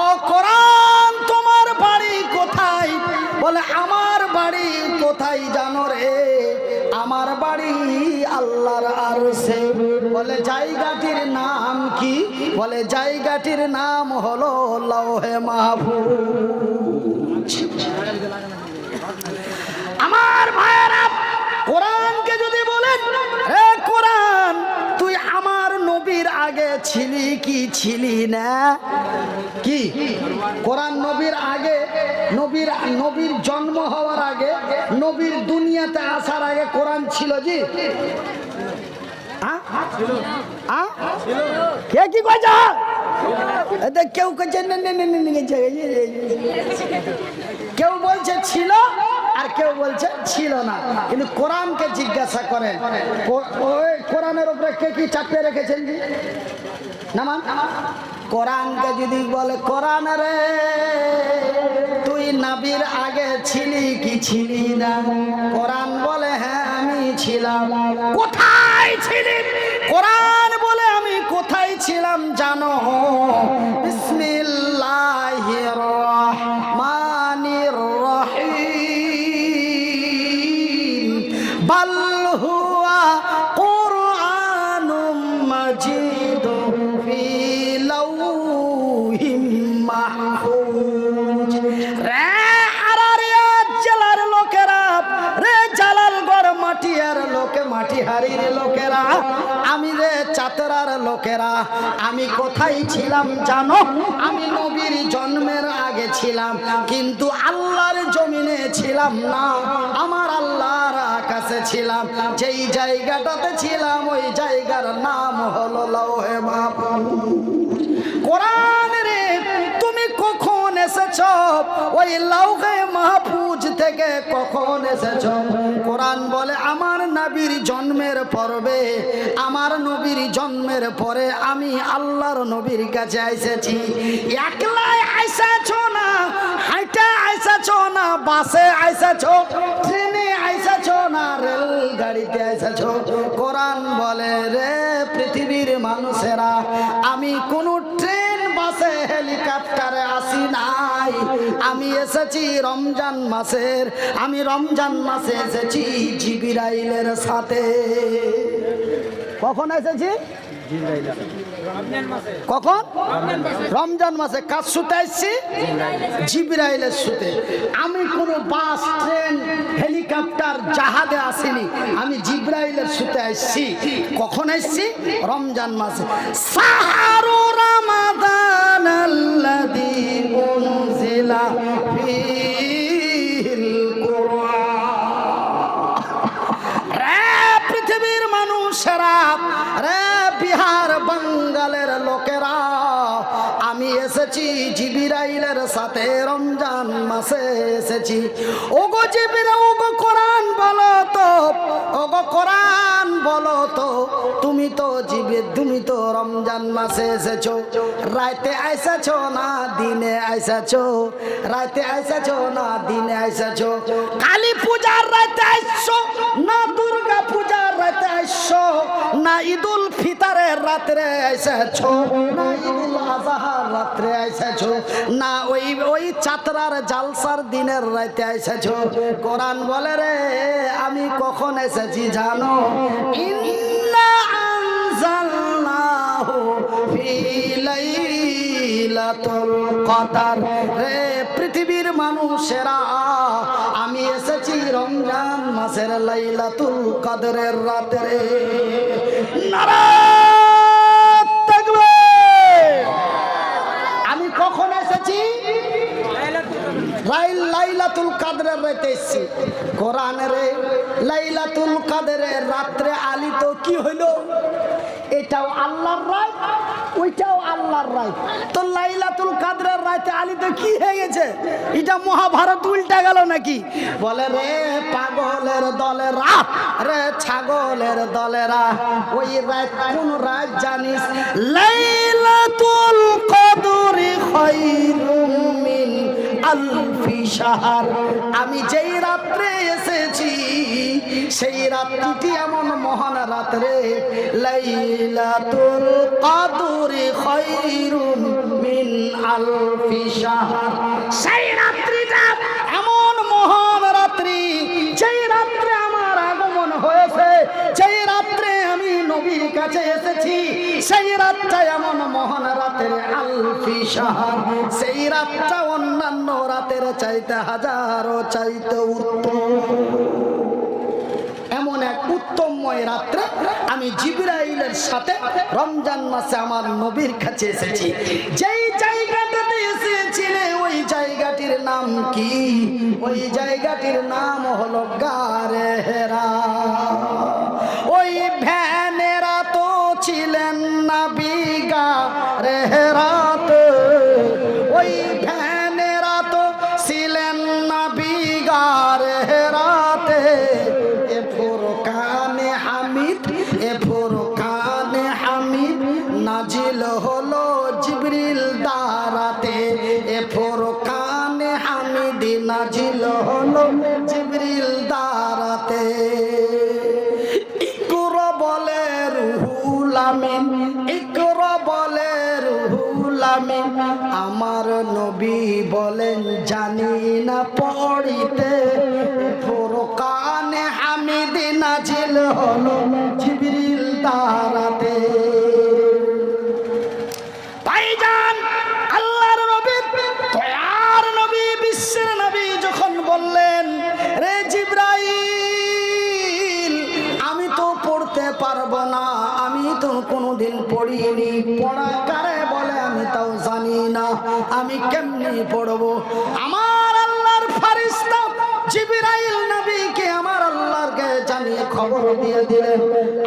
ও কোরআন তোমার বাড়ি কোথায়? বলে আমার বাড়ি কোথায় জানো রে? আমার বাড়ি আল্লাহর আরশে। বলে জায়গাটির নাম কি? বলে জায়গাটির নাম হলো লৌহে মাহফুজ। আমার ভাইয়েরা, কোরআনকে যদি বলেন রে কোরআন তুই আমার নবীর আগে ছিলি কি ছিলি না? কি কোরআন নবীর আগে, নবীর জন্ম হওয়ার আগে, নবীর দুনিয়াতে আসার আগে কোরআন ছিল জি? কে কি কইছে? কেউ কইছে কেউ বলছে ছিল আর কেউ বলছে ছিল না। কিন্তু কোরআনকে জিজ্ঞাসা করেন, কোরআনের উপরে কে কি চাপিয়ে রেখেছেন জি? নামান কোরআনকে যদি বলে কোরআন রে তুই নবীর আগে ছিলি কি ছিলি না? কোরআন বলে হ্যাঁ আমি ছিলাম। কোথায় ছিলি? কোরআন বলে আমি কোথায় ছিলাম জানো? বিসমিল্লাহির রহমানির রহিম। বাল হুয়া কুরআনুম মাজিদ ফি লাউহিম মাহফুজ। রে আরারিয়া জেলার লোকেরা, রে জালালগড় মাটিয়ার লোকে, মাটিহারির লোকেরা, আমি রে চাতরার লোকেরা, আমি কোথায় ছিলাম জানো? আমি নবীর জন্মের আগে ছিলাম, কিন্তু আল্লাহর জমিনে ছিলাম না, আমার আল্লাহর আকাশে ছিলাম। যেই জায়গাটাতে ছিলাম ওই জায়গার নাম হলো লৌহে মাহফুজ। কোরআন রে তুমি কখন এসেছো? ওই লৌহে মাহফুজ থেকে কখন এসেছো? কোরআন বলে আমার নবীর জন্মের পর্বে, আমার নবীর জন্মের পরে আমি আল্লাহর নবীর কাছে এসেছি। একলাই এসেছো না, হাইটা এসেছো না, বাসে এসেছো, ট্রেনে এসেছো না, রেল গাড়িতে এসেছো। কোরআন বলে রে পৃথিবীর মানুষেরা আমি কোনো ট্রেন বাসে হেলিকপ্টারে আসি নাই, আমি এসেছি রমজান মাসের, আমি রমজান মাসে এসেছি জিবরাইলের সাথে। কখন এসেছি? কখন? রমজান মাসে। কার সুতে এসেছি? জিবরাইলের সুতে। আমি কোনো বাস, ট্রেন, হেলিকপ্টার, জাহাজে আসিনি, আমি জিবরাইলের সুতে এসেছি। কখন এসেছি? রমজান মাসে। শাহরু রমাদান আল্লাযী উনজিলা ফীহিল কুরআন। রে পৃথিবীর মানুষেরা, রে বিহার বাঙ্গালের লোকেরা, আমি এসেছি জিবরাইলের সাথে, রমজান মাসে এসেছি। ওগো জিবরাইল, ওগো কোরআন বলো তো, ওগো কোরআন বলো তো, তুমি তো রমজান মাসে এসেছো। রাতে এসেছো না দিনে এসেছো? রাতে এসেছো না দিনে এসেছো? কালী পূজার রাতে এসছো না দুর্গা পূজার রাতে এসছো? না ঈদুল ফিতরের রাত্রে এসেছো? না ঈদুল আজহার রাত্রে এসেছো? না ওই চাতরার জালসার দিনের রাতে এসেছো? কোরআন বলে রে আমি কখন এসেছি জানো? ইন্না আনজালনাহু ফি লাইলাতুল কদর। রে পৃথিবীর মানুষেরা আমি এসেছি রমজান মাসের লাইলাতুল কদরের রাতে। নারায়ে তাকবীর। আমি কখন এসেছি? লাইলাতুল কদরের রাতে এসেছি। কোরআনের লাইলাতুল কদরের রাত্রে আলিত কি হইল? এটাও আল্লাহর রাত, ওইটাও আল্লাহর রাত। তো লাইলাতুল কদরের রাতে আলিত কি হয়ে গেছে? এটা মহাভারত উল্টা গেল নাকি? বলে রে পাগলের দলেরা, রে ছাগলের দলেরা, ওই রাত কোন রাত জানিস? লাইলাতুল কদরি খায়রুম মিন আলফি শাহর। আমি যেই রাত্রে এসেছি সেই রাত্রিটি এমন মহান রাত্রে, লাইলাতুল কদরি খায়রুম মিন আলফি শাহর। সেই রাত্রিটা এমন মহান রাত্রি, যেই রাত্রে আমার আগমন হয়েছে, যেই রাত্রে আমি নবীর কাছে এসেছি, সেই রাতটা এমন মহান রাতের আলফি শাহর। সেই রাতটা অন্যান্য রাতের চাইতে হাজারো চাইতে উত্তম। এমন এক উত্তমময় রাত্রে আমি জিবরাইলের সাথে রমজান মাসে আমার নবীর কাছে এসেছি। যেই জায়গাটাতে এসেছিলে ওই জায়গাটির নাম কি? ওই জায়গাটির নাম হলো গারে হেরা। ওই ভ্যানেরা তো ছিলেন নবী গারে হেরাতে, ওই ভ্যানেরা তো ছিলেন নবী গারে হেরাতে। এ ফুরকানে হামিদ, এ ফুরকানে হামিদ নাজিল হলো জিবরিল দ্বারাতে। এ ফুরকানে হামিদ নাজিল হলো জিবরিল দ্বারাতে। ইকরা বলে রুহুল আমিন, ইকরা বলে রুহুল আমিন। আমার নবী বলেন জানি না পড়িতে। ফুরকানে হামিদ নাজিল হলো জিবরিল দ্বারাতে। ভাইজান, আল্লাহর নবী, দয়ার নবী, বিশ্বের নবী যখন বললেন, রে জিবরাইল, আমি তো পড়তে পারবো না, আমি তো কোনোদিন পড়িনি। পড়া কারে বলে আমি তাও জানি না, আমি কেমনি পড়বো? আমার আল্লাহর ফেরেশতা জিবরাইল নবীকে আমার আল্লাহকে জানিয়ে খবর দিয়ে দিলেন।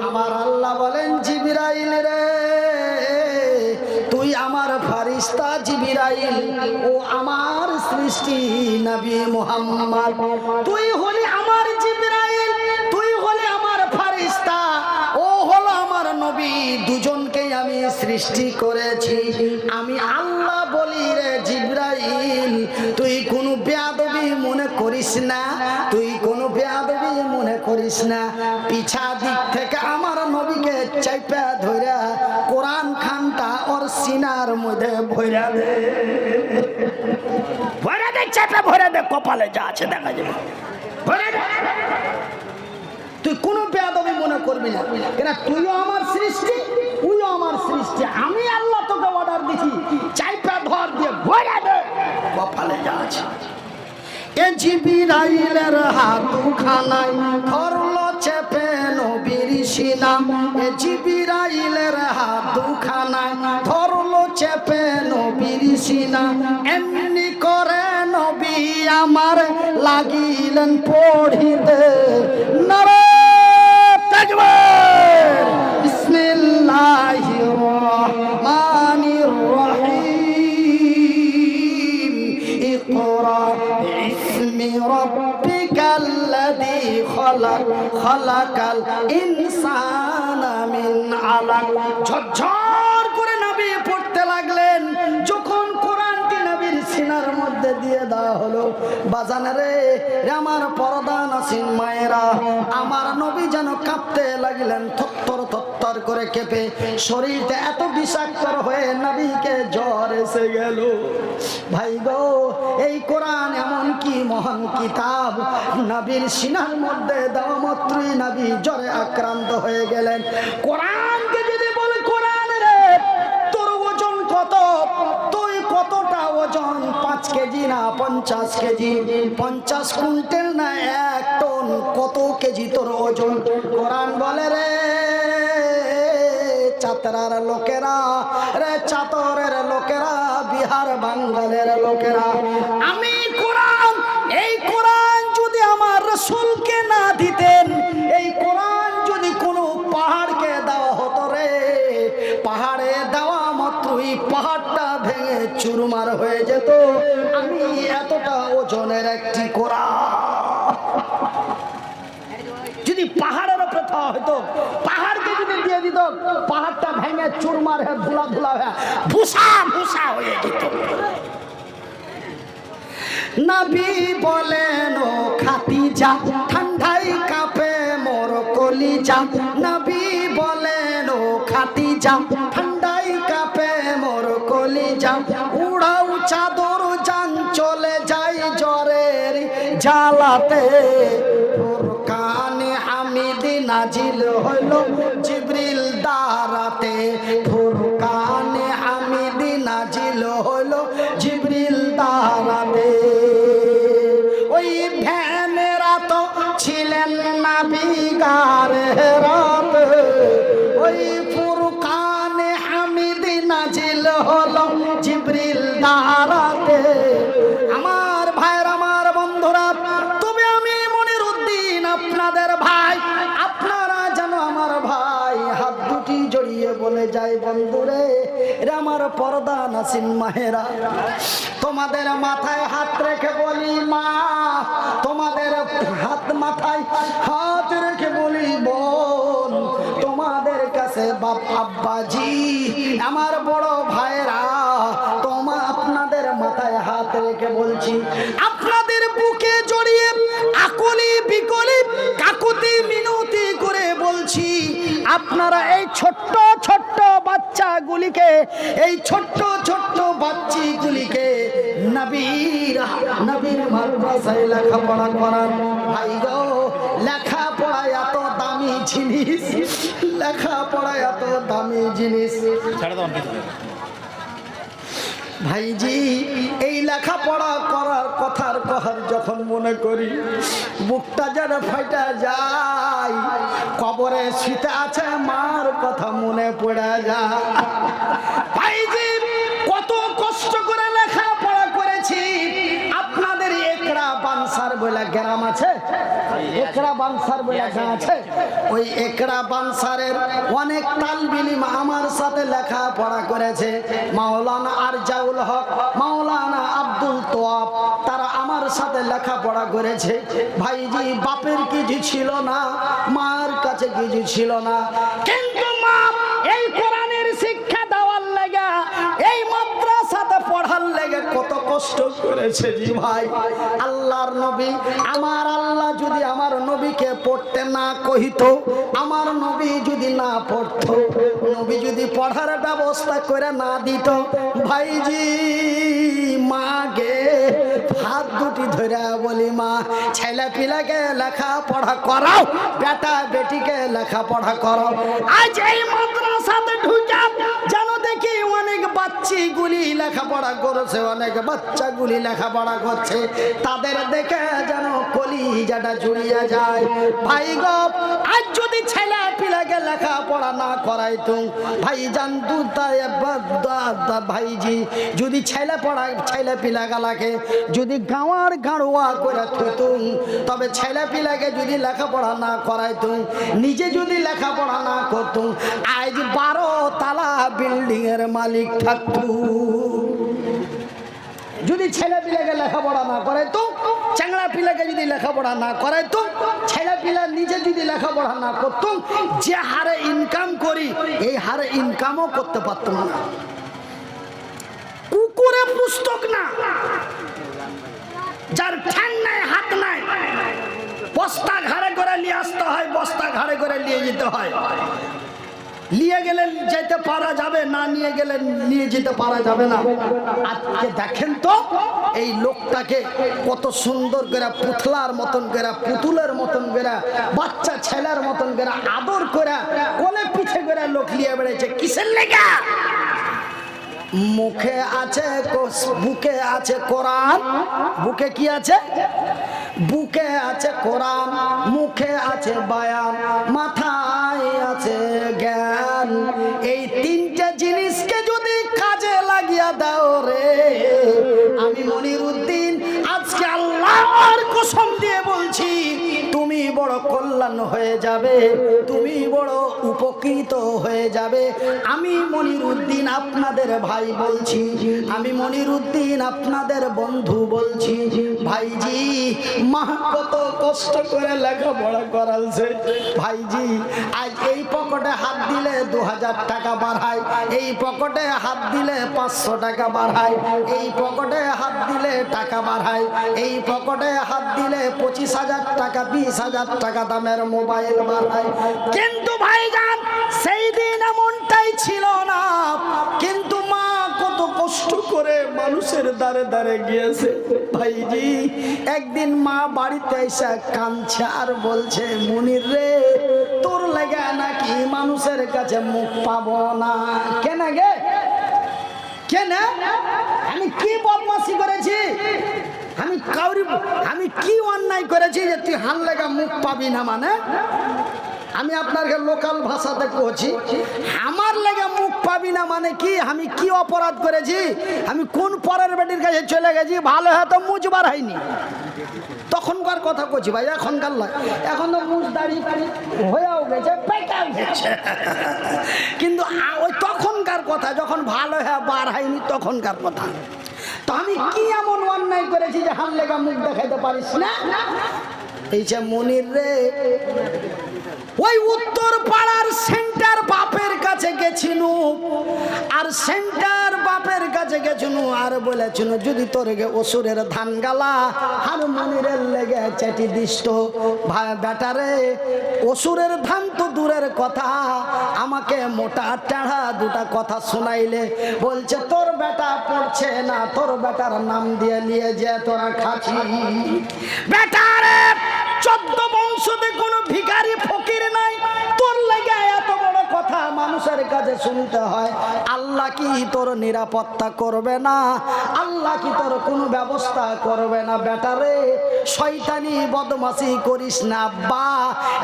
আমার আল্লাহ বলেন, জিবরাইল রে, তুই আমার ফেরেশতা জিবরাইল, ও আমার সৃষ্টি নবী মুহাম্মদ। তুই হলি আমার জিবরাইল, তুই হলি আমার ফেরেশতা, ও হলো আমার নবী। দুজনকেই আমি সৃষ্টি করেছি। আমি আল্লাহ বলি রে জিবরাইল, তুই কোনো বেয়াদবি মনে করিস না, তুই কোনো বেয়াদবি মনে করিস না। পিছা দিক থেকে আমার নবীকে চাইপা ধইরা কোরআন খানটা ওর সিনার মধ্যে ভইরা দে, ভইরা দে, চাইপা ভইরা দে, কপালে যা আছে দেখা যাবে, ভইরা দে। তুই কোনো বেয়াদবি মনে করবি না, কেন তুইও আমার সৃষ্টি, তুইও আমার সৃষ্টি। আমি আল্লাহ তোকে অর্ডার দিছি, চাইপা ধর দিয়ে ভইরা দে, কপালে যা আছে। এ জিবরাইলের হাতখানায় ধরলো চেপে নবীর সিনা। এ জিবরাইলের হাতখানায় ধরলো চেপে নবীর সিনা। এমনি করে নবী আমার লাগিলেন পড়িতে। নারায়ে তাকবীর, বিসমিল্লাহির রহমানির রহিম। ইকরা বিসমি রাব্বিকাল্লাযী খালাক, খালাকাল ইনসানা মিন আলাক। ঝরঝর করে নবী পড়তে লাগলেন। যখন কোরআনটি নবীর সিনার মধ্যে দিয়ে দেওয়া হলো, বাজান রে, আমার পর্দা নাসিন মায়েরা, আমার নবী যেন কাঁপতে লাগলেন, থরথর থরথর করে কেঁপে। শরীরটা এত বিষাক্ত হয়ে নবীকে জ্বর এসে গেল। ভাই গো, এই কোরআন এমন কি মহান কিতাব, নবীর সিনার মধ্যে দেওয়া মাত্রই নবী জ্বরে আক্রান্ত হয়ে গেলেন। কোরআনকে যদি বলে, কোরআন রে, তোর ওজন কত? তুই কতটা ওজন? 5 কেজি না 50 কেজি? 50 কুইন্টাল না 1 টন? কত কেজি তোর ওজন? কোরআন বলে, রে চাতরার লোকেরা, রে চাতরের লোকেরা, বিহার বাঙ্গালের লোকেরা, আমি কোরআন, এই কোরআন যদি আমার রাসূলকে না দিতেন, এই কোরআন যদি কোনো পাহাড়কে দেওয়া হতো রে, পাহাড়ে দেওয়া মাত্রই পাহাড়টা ভেঙে চুরমার হয়ে যেত। আমি এতটা ওজনের একটি কোরআন যদি পাহাড়ের উপরে দেওয়া হতো, পাহাড়কে যদি দিয়ে দিত, পাহাড়টা ভেঙে চুরমার হয়ে ধুলা ধুলা হয়ে ভুসা ভুসা হয়ে যেত। নবী বলেন ও খাদিজা ঠান্ডায় কাঁপে মোর কলিজা নবী বলেন ও খাদিজা ঠান্ডায় কাঁপে মোর কলিজা উড়াও চাদর জান চলে যায় জ্বরের জ্বালাতে ফুরকানে হামিদি নাজিল হইল জিবরিল দারাতে ফুরকানে হামিদি নাজিল হইল জিবরিল দারাতে ওই ভ্যানেরা তো ছিলেন নাবিগার রাত ওই ফুরকানে হামিদি নাজিল হলো জিবরিল দারাতে আমার ভাইরা আমার বন্ধুরা তবে আমি মনিরউদ্দিন আপনাদের ভাই আপনারা যেন আমার ভাই হাত দুটি জড়িয়ে বলে যায় বন্ধুরে এরা আমার পর্দা নাসিন মাহেরা তোমাদের মাথায় হাত রেখে বলি মা তোমাদের হাত মাথায় হাত রেখে বলি বোন তোমাদের কাছে বাপ আব্বাজি আমার বড় ভাইরা তোমা আপনাদের মাথায় হাত রেখে বলছি আপনাদের বুকে জড়িয়ে আকলি বিকলি কাকুতি মিনতি করে বলছি আপনারা এই ছোট্ট ছোট্ট বাচ্চাগুলিকে এই ছোট্ট ছোট্ট বাচ্চাগুলিকে নবীর মাদ্রাসায় লেখাপড়া করান ভাই গো লেখাপড়া এত দামি জিনিস লেখাপড়া এত দামি জিনিস ভাইজি এই লেখাপড়া করার কথার কথা যখন মনে করি বুকটা যেন ফাইটা যায় কবরে শীতে আছে মার কথা মনে পড়ে যায় ভাইজি কত কষ্ট করে লেখাপড়া করেছি আপনাদের একরা বানসার বলে গ্রাম আছে একরা বানসার বলে গ্রাম আছে ওই একরা বানসারের অনেক তালবিলিম আমার সাথে লেখাপড়া করেছে মাওলানা আরজাউল হক মাওলানা আব্দুল তোয়াব তারা আমার সাথে লেখাপড়া করেছে ভাইজি বাপের কিছু ছিল না মার কাছে কিছু ছিল না কিন্তু মা এই কোরআনের শিক্ষা দেওয়ার লাগা এই মাদ্রাসাতে পড়ার লেগে কত কষ্ট করেছে জি ভাই আল্লাহর নবী আমার আল্লাহ যদি আমার নবীকে পড়তে না কহিতো আমার নবী যদি না পড়তো নবী যদি পড়ার ব্যবস্থা করে না দিত ভাইজি মাগে হাত দুটি ধরে বলি মা ছেলে পিলাকে লেখাপড়া করাও বেটা বেটিকে লেখাপড়া করো আজ এই মাদ্রাসাতে ঢুকে যেন দেখি অনেক বাচ্চাগুলি লেখাপড়া করেছে অনেক বাচ্চাগুলি লেখাপড়া করছে তাদের দেখে যেন কলিজাটা জুড়িয়ে যায় ভাই গো আজ যদি ছেলে পিলাকে লেখাপড়া না করাইতো ভাই জান ভাইজি যদি ছেলে পিলা গালাকে যদি গাঁয়ার গাড়োয়া করে থুতুম তবে ছেলে পিলাকে যদি লেখাপড়া না করাইতুম নিজে যদি লেখাপড়া না করতুম আজ 12 তালা বিল্ডিং এর মালিক থাকতো যদি ছেলে পিলাকে লেখাপড়া না করাইতো চ্যাংড়া পিলাকে যদি লেখাপড়া না করাইতো ছেলে পিলা নিজে যদি লেখাপড়া না করতুম যে হারে ইনকাম করি এই হারে ইনকামও করতে পারতাম না কুকুরে পুস্তক না যার ঠ্যাং নাই হাত নাই বস্তা ঘাড়ে করে নিয়ে আসতে হয় বস্তা ঘাড়ে করে নিয়ে যেতে হয় নিয়ে গেলে যেতে পারা যাবে না নিয়ে গেলে নিয়ে যেতে পারা যাবে না আজকে দেখেন তো এই লোকটাকে কত সুন্দর করে পুতলার মতন করে পুতুলের মতন করে বাচ্চা ছেলের মতন করে আদর করে কোলে পিছে করে লোক নিয়ে বেড়েছে কিসের লেগা মুখে আছে বুকে আছে কোরআন বুকে কি আছে বুকে আছে কোরআন মুখে আছে বায়ান মাথায় আছে জ্ঞান এই তিনটে জিনিসকে যদি কাজে লাগিয়ে দাও রে আমি মনিরউদ্দিন আজকে আল্লাহর কসম দিয়ে বলছি তুমি বড় কল্যাণ হয়ে যাবে, তুমি বড় উপকৃত হয়ে যাবে। আমি মনিরুদ্দিন আপনাদের ভাই বলছি, আমি মনিরুদ্দিন আপনাদের বন্ধু বলছি। ভাইজি মা কত কষ্ট করে লেখাপড়া করালছে ভাইজি, আজ এই পকেটে হাত দিলে 2000 টাকা বাড়ায়, এই পকেটে হাত দিলে 500 টাকা বাড়ায়, এই পকেটে হাত দিলে টাকা বাড়ায়, এই পকেটে হাত দিলে 25,000 টাকা 20,000 টাকা দামের মোবাইল বাড়ায়। কিন্তু ভাইজান সেই দিন এমনটাই ছিল না, কিন্তু মা কত কষ্ট করে মানুষের দ্বারে দ্বারে গিয়েছে ভাইজি। একদিন মা বাড়িতে এসে কাঁদছে আর বলছে, মনির রে তোর লেগে নাকি মানুষের কাছে মুখ পাবো না। কেন গে কেন? আমি কি বদমাশি করেছি? আমি কি অন্যায় করেছি যে তুই হান লেগা মুখ পাবি না? মানে আমি আপনাকে লোকাল ভাষাতে কইছি, আমার লেগে মুখ পাবি না মানে কি? আমি কি অপরাধ করেছি? আমি কোন পরের বেটির কাছে চলে গেছি? ভালো হয়তো মুজবার হয়নি, তখনকার কথা কইছি ভাই, এখনকার নয়। এখন তো মুজ দাড়ি হয়েও গেছে, পেটাও গেছে, কিন্তু ওই তখনকার কথা, যখন ভালো হয়ে বার হয়নি তখনকার কথা। তো আমি কি এমন অন্যায় করেছি যে হান লেগা মুখ দেখাইতে পারিস না? এই যে মনির রে, ওই উত্তর পাড়ার সেন্টার বাপের কাছে গেছিনু, আর সেন্টার বাপের কাছে গেছিনু আর বলেছিনু, যদি তোর গে অসুরের ধান গালা আর মনিরের লেগে চেটি দিষ্ট। ভাই বেটারে, অসুরের ধান তো দূরের কথা, আমাকে মোটা টাড়া দুটা কথা শোনাইলে বলছে তোর বেটা পড়ছে না, তোর বেটার নাম দিয়ে নিয়ে যে তোরা খাচ্ছি। বেটারে 14 বংশতে কোনো ভিখারি ফকির নাই, তোর লাগে এত বড় কথা মানুষের কাছে শুনতে হয়। আল্লাহ কি তোর নিরাপত্তা করবে না? আল্লাহ কি তোর কোনো ব্যবস্থা করবে না? বেটারে শয়তানি বদমাশি করিস না বা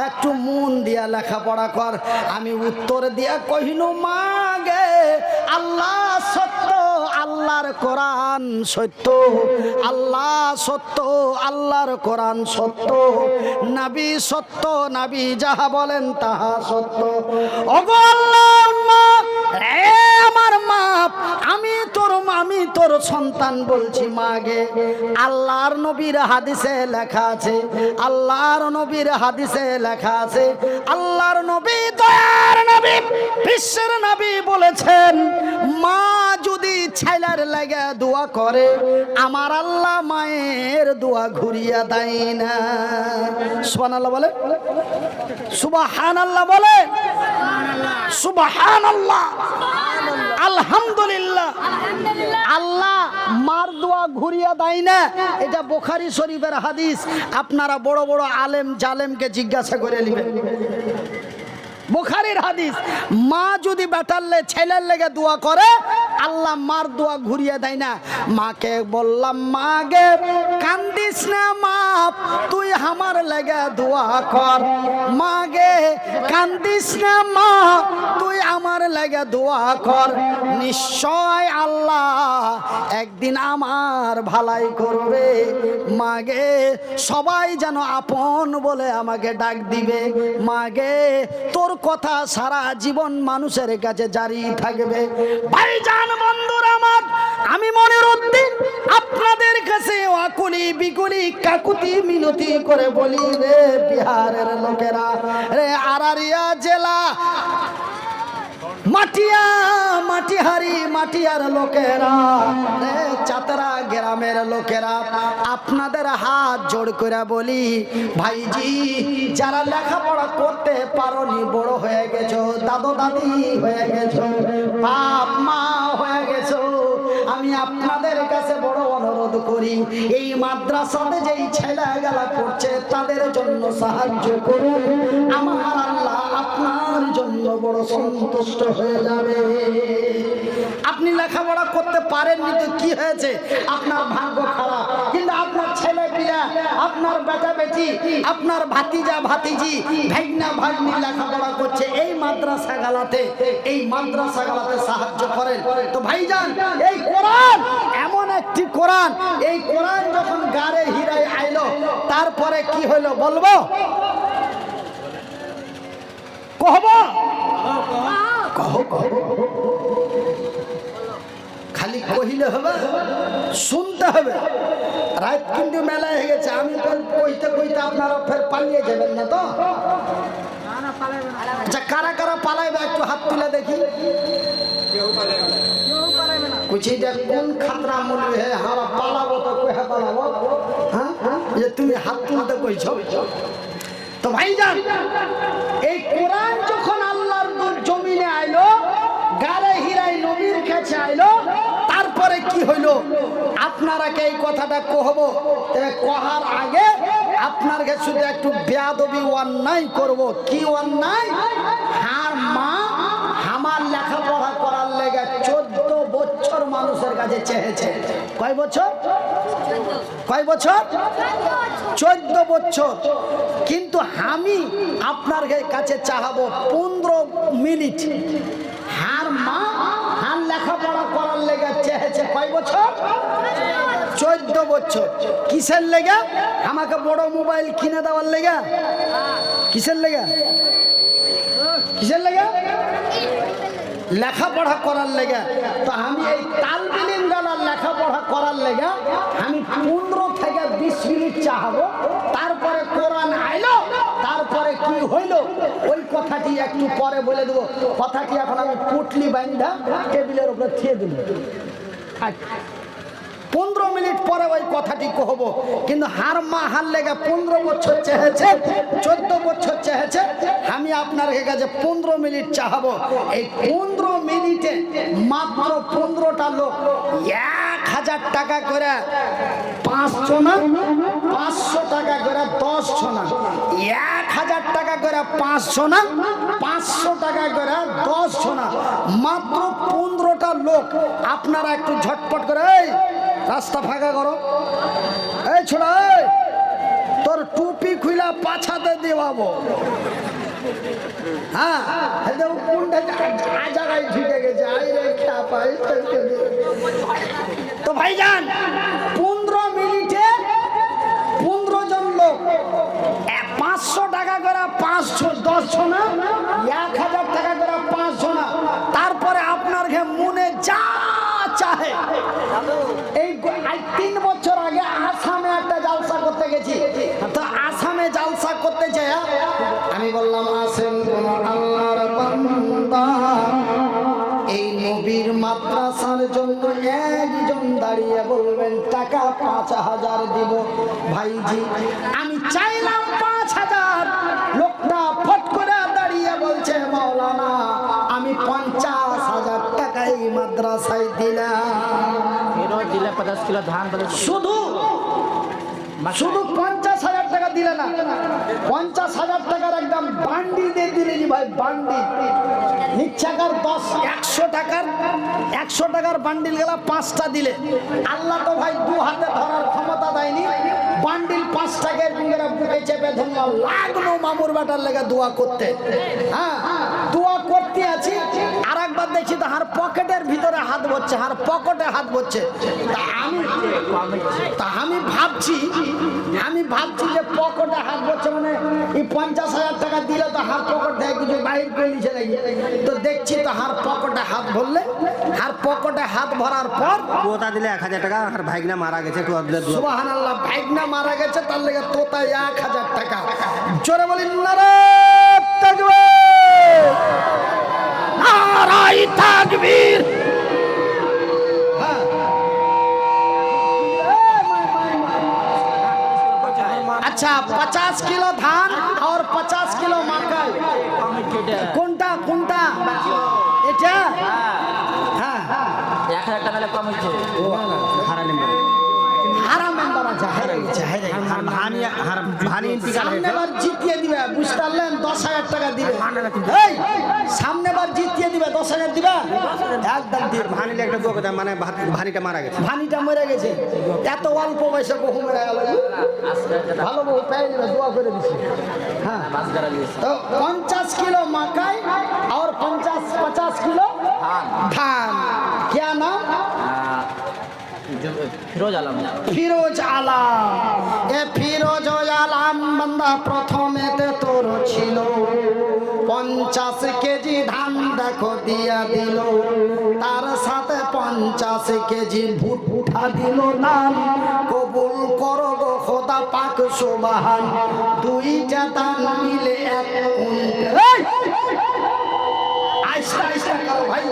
একটু মন দিয়া লেখাপড়া কর। আমি উত্তর দিয়া কহিনু, মা গে আল্লাহ সত্য, আল্লাহর কোরআন সত্য, আল্লাহ সত্য, আল্লাহর কোরআন সত্য, নবী সত্য, নবী যাহা বলেন তাহা সত্য। ওগো আল্লাহ মা, রে আমার মা, আমি তোর সন্তান বলছি মা গে। আল্লাহর নবীর হাদিসে লেখা আছে, আল্লাহর নবীর হাদিসে লেখা আছে, আল্লাহর নবী দয়ার নবী বিশ্বের নবী বলেছেন, মা যদি ছেলের লাগে দোয়া করে আমার আল্লাহ মায়ের দোয়া ঘুরিয়ে দেয় না। সুবহানাল্লাহ বলে, সুবহানাল্লাহ বলে, সুবহানাল্লাহ, আলহামদুলিল্লাহ। আল্লাহ মার দোয়া ঘুরিয়ে দেয় না, এটা বুখারী শরীফের হাদিস। আপনারা বড় বড় আলেম জালেমকে জিজ্ঞাসা করে নেবেন, বুখারীর হাদিস। মা যদি বেটার ছেলের লেগে দোয়া করে আল্লাহ মার দোয়া ঘুরিয়ে দেয় না। মাকে বললাম, মা গে কান্দিস না মা, তুই আমার লেগে দোয়া কর। মা গে কান্দিস না মা, তুই আমার লেগে দোয়া কর। নিশ্চয় আল্লাহ একদিন আমার ভালাই করবে। মা গে সবাই যেন আপন বলে আমাকে ডাক দিবে। মা গে তোর কথা সারা জীবন মানুষের কাছে জারি থাকবে। ভাইজান বন্ধুরা আমার, আমি মনিরুদ্দিন আপনাদের কাছে আকুলি বিকুলি কাকুতি মিনতি করে বলি, রে বিহারের লোকেরা, রে আরারিয়া জেলা মাটিয়া মাটিহারি মাটিয়ার লোকেরা, রে চাতরা গ্রামের লোকেরা, আপনাদের হাত জোড় করে বলি, ভাইজি যারা লেখাপড়া করতে পারোনি, বড় হয়ে গেছো, দাদু দাদি হয়ে গেছো, বাপ মা হয়ে গেছো, আমি আপনাদের কাছে বড় অনুরোধ করি, এই মাদ্রাসাতে যেই ছেলেগুলা পড়ছে তাদের জন্য সাহায্য করুন। আমার আল্লাহ আপনার জন্য বড় সন্তুষ্ট হয়ে যাবে। আপনি লেখাপড়া করতে পারেননি তো কি হয়েছে? আপনার ভাগ্য খারাপ, কিন্তু আপনার ছেলে পিলা, আপনার বেটা বেটি, আপনার ভাতিজা ভাতিজি, ভাইনা ভাগ্নি লেখাপড়া করছে এই মাদ্রাসাগুলোতে, এই মাদ্রাসাগুলোতে সাহায্য করেন। তো ভাইজান, এই কোরআন এমন একটি কোরআন, এই কোরআন যখন গারে হিরায় আইলো, তারপরে কি হলো বলবো? কহব কহ কহ খালি কহিলে হবে শুনতে হবে রাত কিন্তু মেলা হয়ে গেছে আমি তো কইতে কইতে আপনারা ফের পালিয়ে যাবেন না তো আচ্ছা কারা কারা পালাইবে একটু হাত তুলে দেখি কুচিটা কোন খাতরা মূল্য হে হারা পালাবো তো কহে পালাবো হ্যাঁ যে তুমি হাত তুলতে কইছ তো ভাইজান এই কোরআন যখন আল্লাহর জমিনে আইলো গারে হিরাই নবীর কাছে আইলো তারপরে কি হইলো আপনারা কে এই কথাটা কহব তবে কহার আগে আপনার কাছে শুধু একটু বেয়াদবি অন্যায় করব কি অন্যায় হার মা আমার লেখাপড়া করার লেগে 14 বছর মানুষের কাছে চেয়েছে কয় বছর কয় বছর 14 বছর কিন্তু আমি আপনার কাছে চাহাবো 15 মিনিট হার মা হার লেখাপড়া করার লেগে চেয়েছে কয় বছর 14 বছর কিসের লেগে আমাকে বড় মোবাইল কিনে দেওয়ার লেগে কিসের লেগে কিসের লেগে লেখাপড়া করার লেগে তো আমি এই তালবিলিম গালার লেখাপড়া করার লেগে আমি 15 থেকে 20 মিনিট চাহাবো তারপরে কোরআন আইলো তারপরে কি হইলো ওই কথাটি একটু পরে বলে দেবো কথাটি এখন আমি পুটলি বান্ধা টেবিলের উপরে থিয়ে দিল 15 মিনিট পরে ওই কথাটি কহবো কিন্তু হার মা হার লেগে 15 বছর চেয়েছে 14 বছর চেয়েছে আমি আপনার কাছে 15 মিনিট চাহাবো এই 15 মিনিটে মাত্র 15টা লোক 1000 টাকা করে 5 জনা 500 টাকা করে 10 জনা 1000 টাকা করে 5 জনা 500 টাকা করে 10 জনা মাত্র 15টা লোক আপনারা একটু ঝটপট করে রাস্তা ফাঁকা করো এই ছোড়া তোর টুপি খুইলা পাছাতে দেওয়াবো হ্যাঁ কোনটা জায়গায় ঢুকে গেছে তো ভাইজান 15 মিনিটে 15 জন লোক 500 টাকা করে 10 জনা 1000 টাকা করে 5 জনা তারপরে আপনার মনে যা চাহে এই 3 বছর আগে আসামে একটা জালসা করতে গেছি তো আসামে জালসা করতে যায় আমি বললাম আসেন কোন আল্লাহর বান্দা এই নবীর মাদ্রাসার জন্য একজন দাঁড়িয়ে বলবেন টাকা 5000 দিব ভাইজি আমি চাইলাম 5000 লোকটা ফট করে দাঁড়িয়ে বলছে মাওলানা আমি 50,000 টাকা এই মাদ্রাসায় দিলাম দিলে 50 কিলো ধান শুধু শুধু 50,000 টাকা দিলে না 50,000 টাকার একদম বান্ডিল দিয়ে দিলে ভাই বান্ডিল নিচ্ছাকার 100 টাকার বান্ডিল গেলা 5টা দিলে আল্লাহ তো ভাই 2 হাতে ধরার ক্ষমতা দেয়নি বান্ডিল 5 টাকার বুকের বুকে চেপে ধরলাম লাগলো মামুর বাটার লেগে দোয়া করতে হ্যাঁ দোয়া করতে আছি আর একবার দেখি তো হার পকেটের ভিতরে হাত ভরছে হার পকেটে হাত ভরছে আমি ভাবছি যে পকেটে হাত ভরছে মানে এই 50,000 টাকা দিলে তো হার পকেট থেকে কিছু বাইর করে নিচে নাকি তো দেখছি তো হার পকেটে হাত ভরলে হার পকেটে হাত ভরার পর তোতা দিলে 1000 টাকা আর ভাইগনা মারা গেছে সুবহানাল্লাহ ভাইগনা মারা গেছে তার লেগে তোতা 1000 টাকা জোরে বলি নারে তাকবীর নারায়ে তাকবীর अच्छा 50 किलो धान और 50 किलो मकई কোনটা কোনটা এটা হ্যাঁ 1000 টাকা কম হচ্ছে হারা মেম্বার আছে ভানি ইন্তিকাল সামনেবার জিতিয়ে দিবে বুঝতে পারলেন 10,000 টাকা দিবে এই সামনেবার জিতিয়ে দিবে 10,000 দিবে একদম দিয়ে ভানিলে একটা দোয়া কথা মানে ভানিটা মারা গেছে ভানিটা মরে গেছে এত অল্প বয়সে বহু মরে গেল ভালো বহু পেয়ে যাবে দোয়া করে দিছি হ্যাঁ তো 50 किलो मकई और 50 किलो धान क्या नाम ফিরোজ আলম ফিরোজ আলম এ ফিরোজ আলম বান্দা প্রথমেতে তোর ছিল 50 কেজি ধান দেখো দিয়া দিল, তার সাথে 50 কেজি ভুট্টা দিল দান। কবুল করো গো খোদা পাক সুবহান, দুইটা দান মিলে এক কুইন্টাল। आहिस्ता आहिस्ता करो भाई,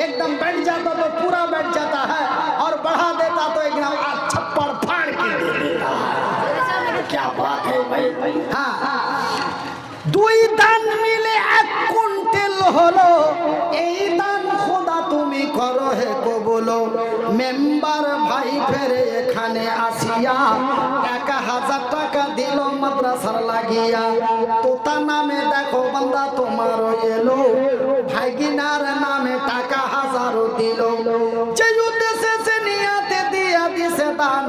एकदम बैठ जाता तो पूरा बैठ जाता है, और बढ़ा देता तो एकदम छप्पड़ फाड़ के दे देता है। क्या बात है भाई। हाँ, দুই দান মিলে এক কুইন্টাল হলো, এই দান খোদা তুমি করো হে কবুল। মেম্বার ভাই ফেরে এখানে আসিয়া 1000 টাকা দিল মাদ্রাসার লাগিয়া। তোতা নামে দেখো বান্দা তোমার এলো, ভাগিনার নামে টাকা 1000 দিল। যে উদ্দেশ্যে সে নিয়াতে দিয়া দিছে দান,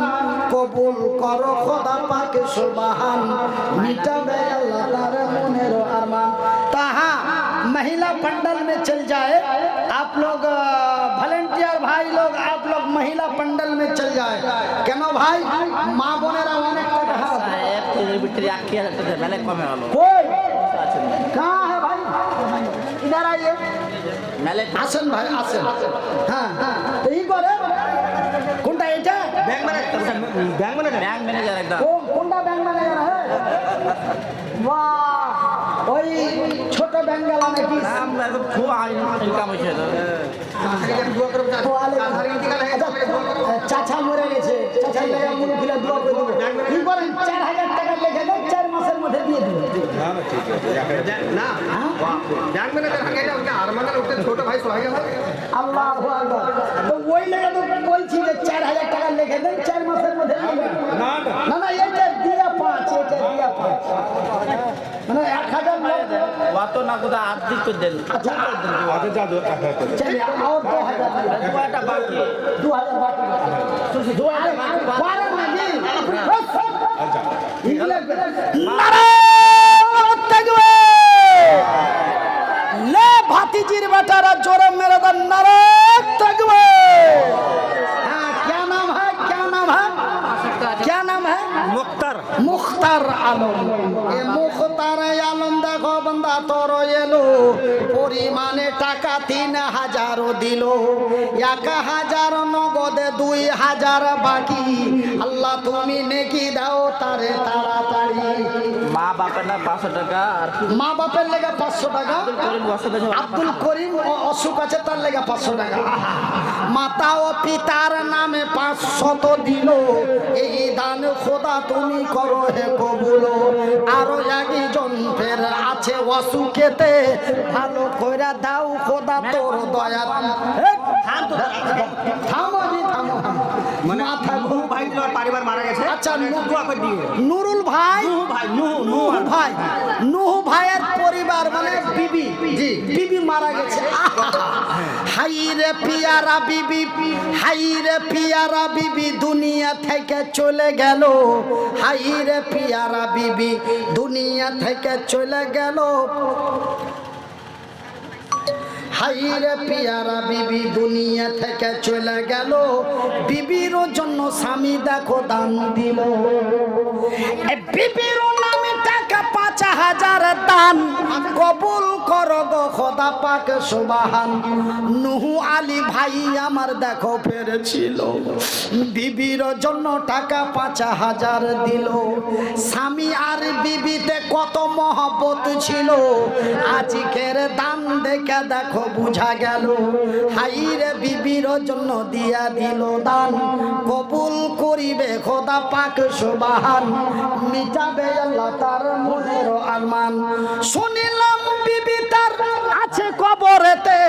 কবুল করো খোদা পাক সুবহান, মিটাবে আল্লাহ তার মনের अरमान। तहा महिला पंडल में चल जाए आप लोग, वॉलंटियर भाई लोग, आप लोग महिला पंडल में चल जाए। क्यों भाई, माँ बोनेरा अनेक टाका कोई कहाँ है भाई, इधर आइए। आसन भाई आसन। हाँ तो ये करे कुंडा এটা ব্যাংক ম্যানেজার একদম। কোনটা ব্যাংক ম্যানেজার है? वाह, ওই ছোট ব্যাঙ্গালা নাকি খুব ইনকাম হয়েছে। চাচা মরে গেছে, চাচা মুরগিরা দোয়া করে দেবো। কি করেন, 4000 টাকা লিখে দেন, 4 মাসের মধ্যে দিয়ে দেবেন। আল্লাহু আকবার। তো ওই লেগে তো বলছি যে 4000 টাকা লিখে দেন, 4 মাসের মধ্যে দিয়ে দেবেন। না না, এটা দিয়া 5, এটা দিয়া 5, মানে 1000 অত না কোথা আর্ধেক তো দেন। अच्छा आगे जा दो, चलिए और 2000 বাকি 2000 बाकी 2000 12 नहीं ले भातीजीर बेटारा जोरे मेरे दा नारे तगवे। हाँ, क्या नाम है, क्या नाम है, क्या नाम है? মুক্তার। মুখতার আলম। এ মুখতার আলম দেখো বান্দা তোর এলো, পরিমাণে টাকা 3000 দিল, 1000 নগদে 2000 বাকি। আল্লাহ তুমি নেকি দাও তারে তাড়াতাড়ি। মা বাপের না 500 টাকা, আর মা বাপের লেগে 500 টাকা, আব্দুল করিম ও অসুখ আছে তার লেগে 500 টাকা। মাতা ও পিতার নামে 500 দিল, এই দান খোদা তুমি করো হে কবুল। আরো একজন ফের আছে অসুখেতে, ভালো কইরা দাও খোদা তোর দয়া। থামো জি থামো, মানে মাথা নুহু ভাই পরিবার মারা গেছে। আচ্ছা, দোয়া করে দিয়ে নুরুল ভাই, নুহু ভাই, নুহু ভাইয়ের পরিবার মানে বিবি, জি বিবি মারা গেছে। হাই রে পিয়ারা বিবি, হাই রে পিয়ারা বিবি দুনিয়া থেকে চলে গেল। হাই রে পিয়ারা বিবি দুনিয়া থেকে চলে গেল। হাই রে পিয়ারা বিবি দুনিয়া থেকে চলে গেল, বিবির জন্য স্বামী দেখো দান দিল। বিবির নামে টাকা 5000 দান, কবুল করো গো খোদা পাক সুবহান। নুহু আলী ভাই আমার দেখো ফেরেছিল, বিবির জন্য টাকা 5000 দিল। স্বামী আর বিবিতে কত মহব্বত ছিল, আজকের দান দেখে দেখো বুঝা গেল। হাই রে বিবির জন্য দিয়া দিল দান, কবুল করিবে খোদা পাক সুবহান, মিটাবে আল্লাহ তার মনের আরমান। শুনিলাম বিবি তার আছে কবরেতে,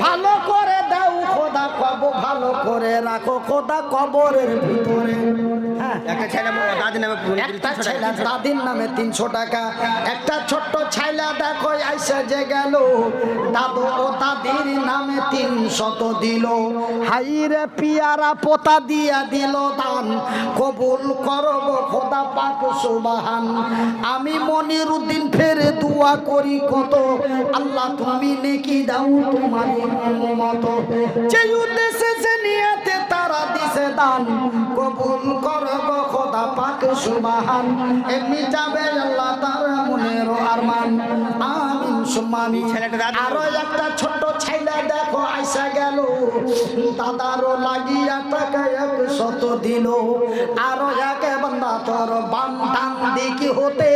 ভালো করে দাও খোদা কবর, ভালো করে রাখো খোদা কবরের ভিতরে। হ্যাঁ, একটা ছেলে দাদির নামে একটা ছেলে দাদির নামে 300 টাকা। একটা ছোট্ট ছাইলা দেখো আইসা যে গেল, দাদু ও দাদির নামে 300 দিল। হাই রে পিয়ারা পোতা দিয়া দিল দান, কবুল করো গো খোদা পাক সুবহান। আমি মনির উদ্দিন ফের দোয়া করি কত, আল্লাহ তুমি নেকি দাও তোমার মতো। যে উদ্দেশ্যে যে নিয়াতে তারা দিছে দান, কবুল করো গো খোদা পাক সুবহান এমনি যাবে আল্লাহ তার মনের আরমান আমিন সুম্মা আমিন। আরো একটা ছোট ছেলে দেখো আইসা গেল দাদারও লাগিয়া টাকা 100 দিল আরো একে বান্দা তোর বাম ডান দিকে হতে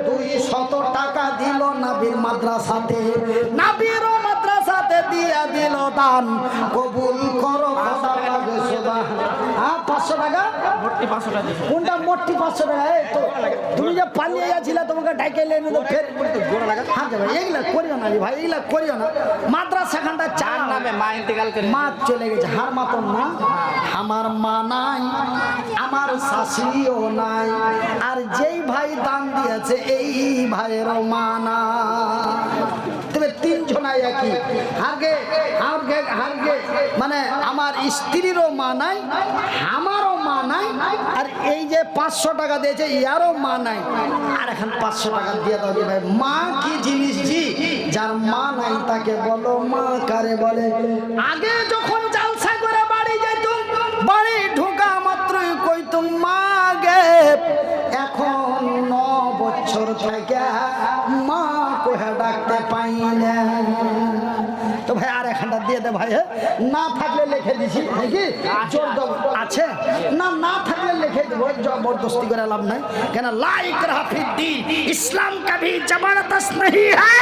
200 টাকা দিল নবীর মাদ্রাসাতে নবীর মাদ্রাসাতে দিয়া দিল দান কবুল করো খোদা পাক সুবহান। হ্যাঁ 500 টাকা মোটি 500 টাকা দিছে কোনটা মোটি 500 টাকা এই তো তুমি যে পালিয়ে যাচ্ছিলে তোমাকে ডাইকে এনে তো ফের গোড়া লাগা হ্যাঁ ভাই এগুলা করিও না রে ভাই এগুলা করিও না মাদ্রাসা খানটা চার নামে মা ইন্তেকাল করে মা চলে গেছে হার মাতন না আমার মা নাই আমার শাশুড়িও নাই আর যেই ভাই দান দিয়েছে এই ভাইয়েরও মা নাই তবে তিনজনাই একই হারগে হারগে হারগে মানে আমার স্ত্রীরও মা নাই আমারও মা নাই আর এই যে 500 টাকা দিয়েছে ইয়ারও মা নাই আর এখন 500 টাকা দিয়ে দাও রে ভাই মা কি জিনিস জি যার মা নাই তাকে বলো মা কারে বলে আগে যখন জালসা করে বাড়ি যাইতুম বাড়ি ঢোকা মাত্রই কইতুম মা গে এখন 9 বছর থেকে মা কোহে ডাকতে পাই না তো ভাই আর এখানটা দিয়ে দে ভাই না থাকলে লিখে দিছি নাকি জোর আছে না না থাকলে লিখে দেবো জবরদস্তি করে লাভ নাই কেন লা ইকরাহা ফিদ্দীন इस्लाम कभी जबरदस्त नहीं है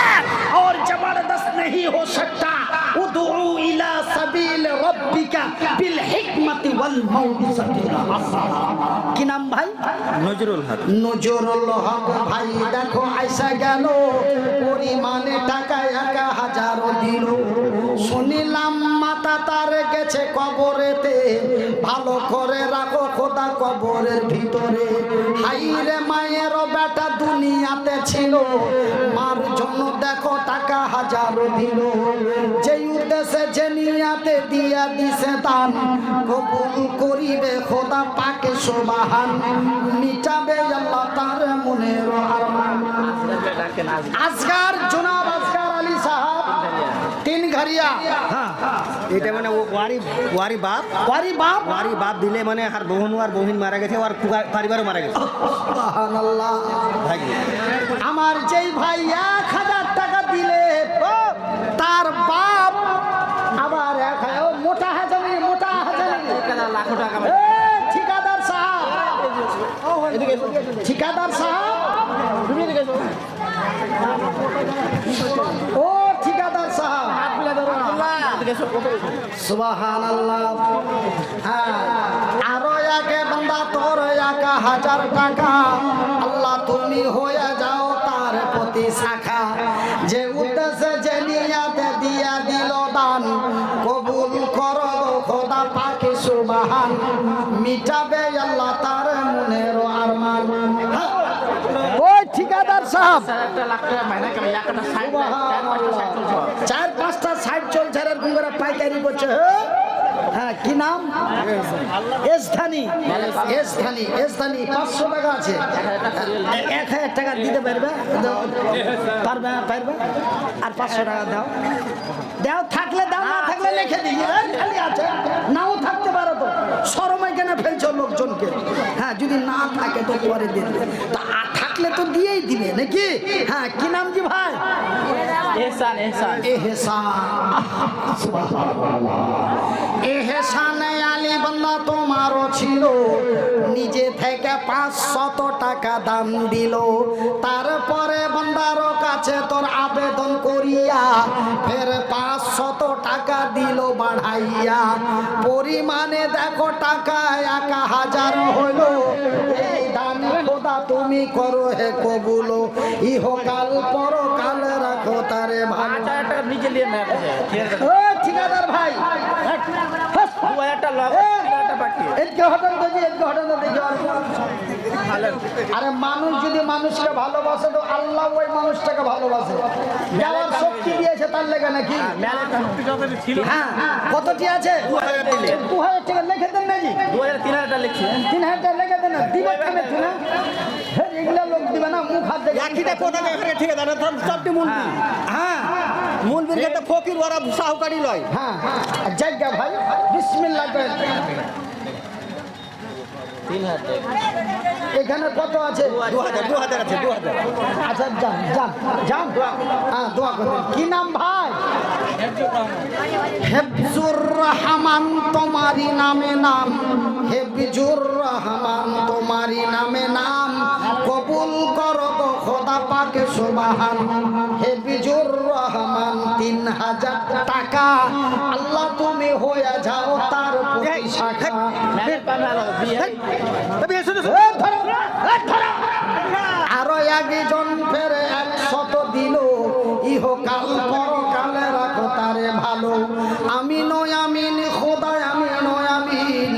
और जबरदस्त नहीं हो सकता उदू इला सबील रब्बिका बिल हिकमति वल मौइज़तिल हसना কি নাম ভাই নজরুল হক নজরুল হক ভাই দেখো আইসা গেল পরিমাণে টাকা 1000 দিল শুনিলাম মাতা তার গেছে কবরেতে ভালো করে রাখো খোদা কবরের ভিতরে হাইরে মায়ের বেটা দুনিয়াতে ছিল মার জন্য দেখো টাকা 1000 দিল যেই উদ্দেশ্যে যে নিয়াতে দিয়া দিছে দান কবুল করিবে খোদা পাকে সুবহান মিটাবে আল্লাহ তার মনের আরমান আজকার জনাব আজকার আলী সাহেব তিন ঘরিয়া হ্যাঁ এটা মানে ওয়ারি বাপ দিলে মানে আর বহিন মারা গেছে আর পরিবারও মারা গেছে সুবহানাল্লাহ ভাই আমার যেই ভাই 1000 টাকা দিলে তার বাপ আবার মোটা হাজারি লাখো টাকা ঠিকাদার সাহেব ঠিকাদার সাহেব ও ঠিকাদার সাহেব সুবহানাল্লাহ হ্যাঁ আরো একে বান্দা তোর 1000 টাকা আল্লাহ তুমি হয়ে যাও তার প্রতি শাখা যে উদ্দেশ্যে যে নিয়াতে দিয়া দিল দান কবুল করো খোদা পাকে সুবহান মিটাবে আল্লাহ তার মনের আরমান ওই ঠিকাদার সাহেব 4-5টা সাইড চলছে এরকম করে পাইকারি করছে হ্যাঁ কি নাম এসধানি 500 টাকা আছে 1000 টাকা দিতে পারবে আর 500 টাকা দাও থাকলে দাও না থাকলে লিখে দিই খালি আছে নাও থাকতে পারো তো শরমে কেন ফেলছো লোকজনকে হ্যাঁ যদি না থাকে তো পরে দিবে তা থাকলে তো দিয়েই দিবে নাকি হ্যাঁ কি নাম জি ভাই এহসান আলী বান্দা তোমারও ছিল নিজে থেকে 500 টাকা দাম দিল তারপরে বান্দার কাছে তোর আবেদন করিয়া ফের 500 টাকা দিল বাড়াইয়া পরিমাণে দেখো টাকা 1000 হলো এই দান খোদা তুমি করো হে কবুল ইহকাল পরকাল রাখো তারে ভালো নিচে নিয়ে ও ঠিকাদার ভাই 2000 লগ এদিকে হঠাৎ দেখি আরে মানুষ যদি মানুষকে ভালোবাসে তো আল্লাহ ওই মানুষটাকে ভালোবাসে দেওয়ার শক্তি দিয়েছে তার লেগে নাকি হ্যাঁ কতটি আছে 2000 টাকা লিখে দেন নাকি 3000 টাকা লিখছি 3000 টাকা লিখে দেন দিবে কেন না এগুলা লোক দিবে না মুখ হাত দেখে একইটা কথা এখানে ঠিকাদার সবটি মুলবি হ্যাঁ মুলবির ক্ষেত্রে ফকির ওরা সাহুকারি লয় হ্যাঁ জায়গা ভাই বিসমিল্লাহ এখানে কত আছে? 2000 আছে 2000। আচ্ছা যান যান যান, হ্যাঁ দোয়া করবেন। কি নাম ভাই? হেফজুর রহমান তোমারি নামে নাম, হেফজুর রহমান তোমারি নামে নাম, কবুল করো গো খোদা পাকে সুবহান। হেফজুর রহমান 3000 টাকা, আল্লাহ তুমি হয়ে যাও তার প্রতি শাখা। আরো একজন ফেরে 100 দিল, ইহকাল পরকালে রাখো তারে ভালো। আমি নয় আমিন খোদায়, আমি নয় আমিন,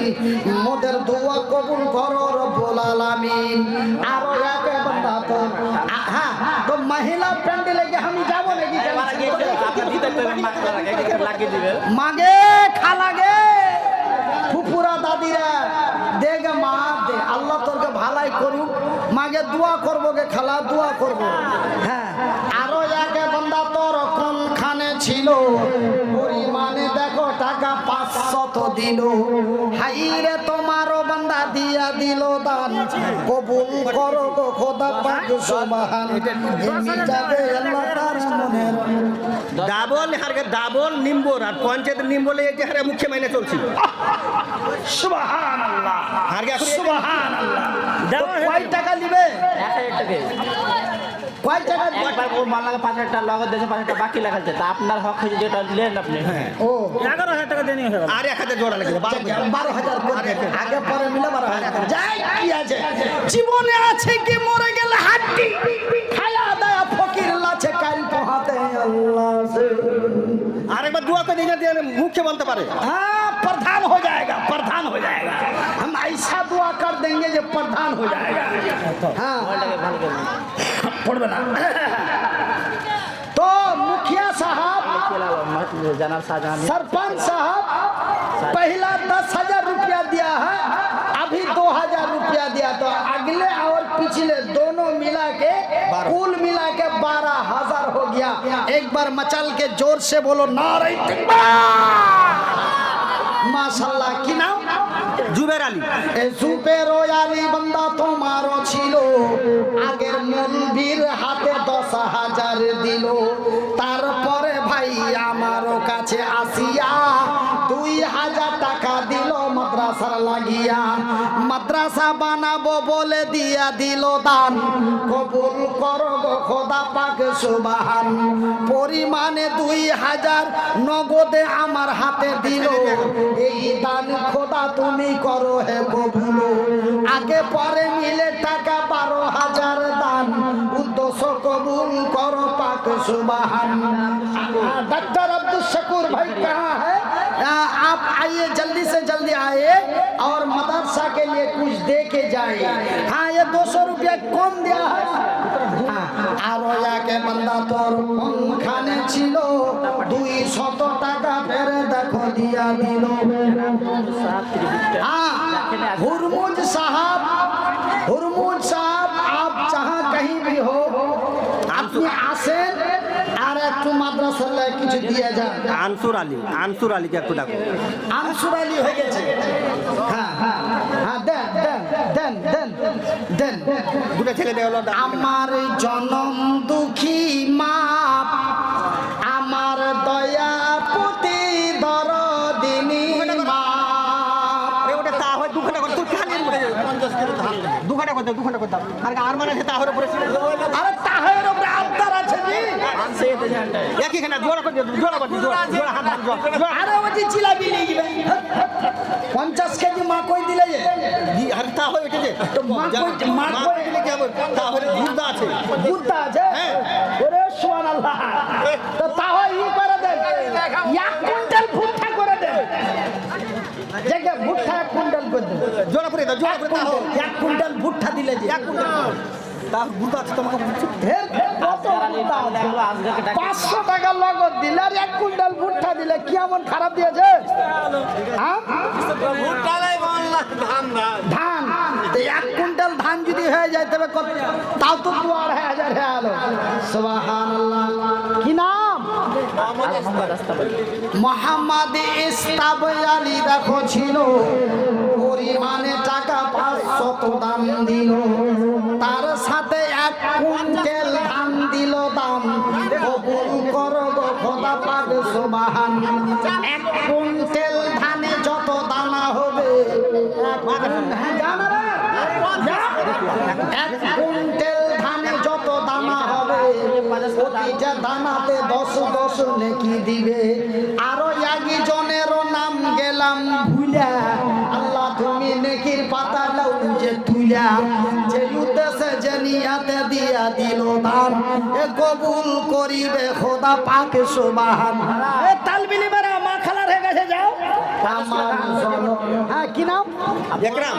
মোদের দোয়া কবুল করো রব্বুল আলামিন। আরো এক বান্দা তো হ্যাঁ তো মহিলা প্যান্ডেলে গিয়ে আমি যাব নাকি? মাগে খালাগে ফুপুরা দাদিরা দেখ মা দে, আল্লাহ তোরকে ভালাই করুক। মাগে দোয়া করবো গে খালা, দোয়া করবো। হ্যাঁ আরো এক বান্দা তোর কোনখানে ছিল, পরিমাণে দেখো টাকা 500 দিল। হাইরে তোমারও বান্দা দিয়া দিল দান, কবুল করো গো খোদা পাক সুবহান। এমনি যাবে আল্লাহ তার মনের ডাবল হারকে ডাবল নিম্বর আর পঞ্চায়েত নিম্বলে এই যে হারে মুখে মাইনে চলছিল। সুবহানাল্লাহ, হারকে এখন সুবহানাল্লাহ। কয় টাকা নিবে? 1000 টাকা। কয় টাকা? একবার ও মাল্লাকে 5000 টাকা লগত দিয়েছে, 5000 টাকা বাকি লেখাচ্ছে। তা আপনার হক হয়েছে যেটা নেন আপনি। ও 11000 টাকা দেনি হয়ে গেল। আর 1000 জোড়া লাগে 12,000 করে দেবে। আগে পরে মিলে 12,000 যাই কি আছে জীবনে আছে কি মরে গেলে হাড্ডি খায়া দায়া ফকির লাছে কাল পোহাতে আল্লাহ से। আরেকবার দোয়া করে দিয়ে মুখে বলতে পারে। हाँ प्रधान हो जाएगा, प्रधान हो जाएगा। हम ऐसा दुआ कर देंगे जो प्रधान हो जाएगा। हाँ ওটাকে ভালো করে पढ़বে ना। तो मुखिया साहब, জানার শাহজাহান सरपंच साहब पहला 10,000 रुपया दिया है, अभी 2,000 रुपया दिया, तो अगले और पिछले दोनों मिला के कुल मिला के 12,000 हो गया। एक बार मचल के जोर से बोलो नारे माशाल्लाह। की नाम? জুবের আলী। এ সুপেরো আলী বান্দা তোমারও ছিল, আগের মন্দির হাতে 10,000 দিল। তারপরে ভাই আমারও কাছে আসিয়া 2,000 টাকা দিল মাদ্রাসার লাগিয়া। মাদ্রাসা বানাবো বলে দিয়া দিল দান, কবুল করো গো খোদা পাক সুবহান। পরিমাণে 2,000 নগদে আমার হাতে দিল, এই দান খোদা তুমি করো হে কবুল। আগে পরে মিলে টাকা 12,000 দান, উদ্দেশ্য কবুল করো পাক সুবহান। डॉक्टर अब्दुल शकूर भाई कहाँ है? आप आइए, जल्दी से जल्दी आइए और मदरसा के लिए कुछ दे के जाइए। हाँ ये 200 रुपया कम दिया है। আরো একে বান্দা তোর কোনখানে ছিল, 200 টাকা ফেরে দেখো দিয়া দিল। हुरमुज साहब, हुरमुज साहब आप जहाँ कहीं भी हो আপনি আসেন আর একটু মাদ্রাসায় কিছু দিয়ে যান। আনসুর আলী, আনসুর আলীকে একটু ডাকো। আনসুর আলী হয়ে গেছে। হ্যাঁ হ্যাঁ দেন দেন দেন দেন দেন। দুটো ছেলে দেওয়া হলো। আমার জনম দুঃখী মা, আমার দয়া প্রতি দরদিনী মা। ওটা তা হয় 2 ঘন্টা করে তুই খালি 2 ঘন্টা করতে 2 ঘন্টা করতে আর মানে আছে তাহলে পরে আরে তাহের উপরে আবদার আছে জি। একই খানা জোড়া করে জোড়া করে জোড়া হাত জোড়া। আরে ওটি জিলাপি নিয়ে যাবে 50 কেজি মা কই দিলে যে আর তা হয় ওটা যে তো মা কই দিলে কি হবে? তাহলে গুদা আছে, গুদা আছে। ওরে সুবহানাল্লাহ। তো তাহলে ই করে দেন, 1 কুইন্টাল ভুট্টা করে দেন। জায়গা ভুট্টা 1 কুইন্টাল করে দেন। জোড়া করে দাও, জোড়া করে দাও। 1 কুইন্টাল ভুট্টা দিলে যে 1 কুইন্টাল তা গুদা আছে তোমাকে ঢের কত ভুট্টা আছে? 500 টাকা লগত দিলে আর 1 কুইন্টাল ভুট্টা দিলে কি এমন খারাপ দিয়েছে? হ্যাঁ ধান তো 1 কুইন্টাল ধান যদি হয়ে যায় তবে কত? তাও তো 2,500 হয়ে গেল। সুবহানাল্লাহ। কি নাম? মোহাম্মদ ইস্তাব আলী দেখো ছিল, পরিমাণে টাকা 500 কত দাম দিল, তার সাথে 1 কুইন্টাল ধান দিল দাম, কবুল করো গো খোদা পাক সুবহান। 1 কুইন্টাল ধানে যত দানা হবে, হ্যাঁ, জানা রে? 1 কুইন্টাল ধানে যত দানা হবে, প্রতিটা দানাতে 10 নেকি দিবে। আরো একজনেরও নাম গেলাম ভুলা, আল্লাহ তুমি নেকির পাতা দাও যে তুলা, যে উদ্দেশ্যে যে নিয়াতে দিয়া দিল দান, এ কবুল করিবে খোদা পাক সুবহান। এ তালবিলি বেরা মা খালার হয়ে গেছে, যাও আমার হ্যাঁ কি নাম? একরাম।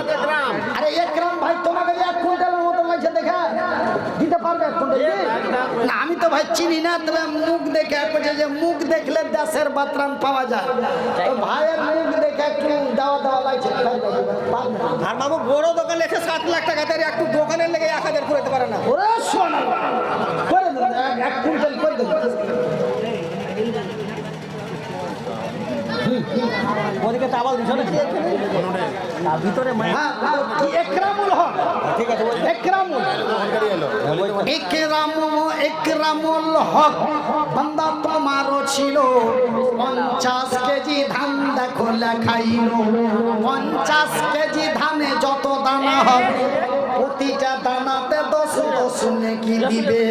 আরে একরাম ভাই, তোমাকে যে 1 কুইন্টালের মতো লাগছে, দেখা দিতে পারবে 1 কুইন্টাল? না আমি তো ভাই চিনি না, তবে মুখ দেখে বলছে যে মুখ দেখলে দেশের বাতরান পাওয়া যায়, তো ভাইয়ের মুখ দেখে একটু দেওয়া লাগছে। আর বাবু বড় দোকান লেখে 7 লাখ টাকা, তার একটু দোকানের লেগে 1000 করে দিতে পারে না। ওরে শোনা করে দেন, 1 কুইন্টাল করে দেন। ওদিকে চাওয়াল দিছ না তার ভিতরে হ্যাঁ, একরামুল হক, ঠিক আছে। একরামুল একরামুল হক বান্দা তোমারও ছিল, 50 কেজি ধান দেখো লেখাইল, 50 কেজি ধানে যত দানা হবে, প্রতিটা দানাতে 10 নেকি দিবে।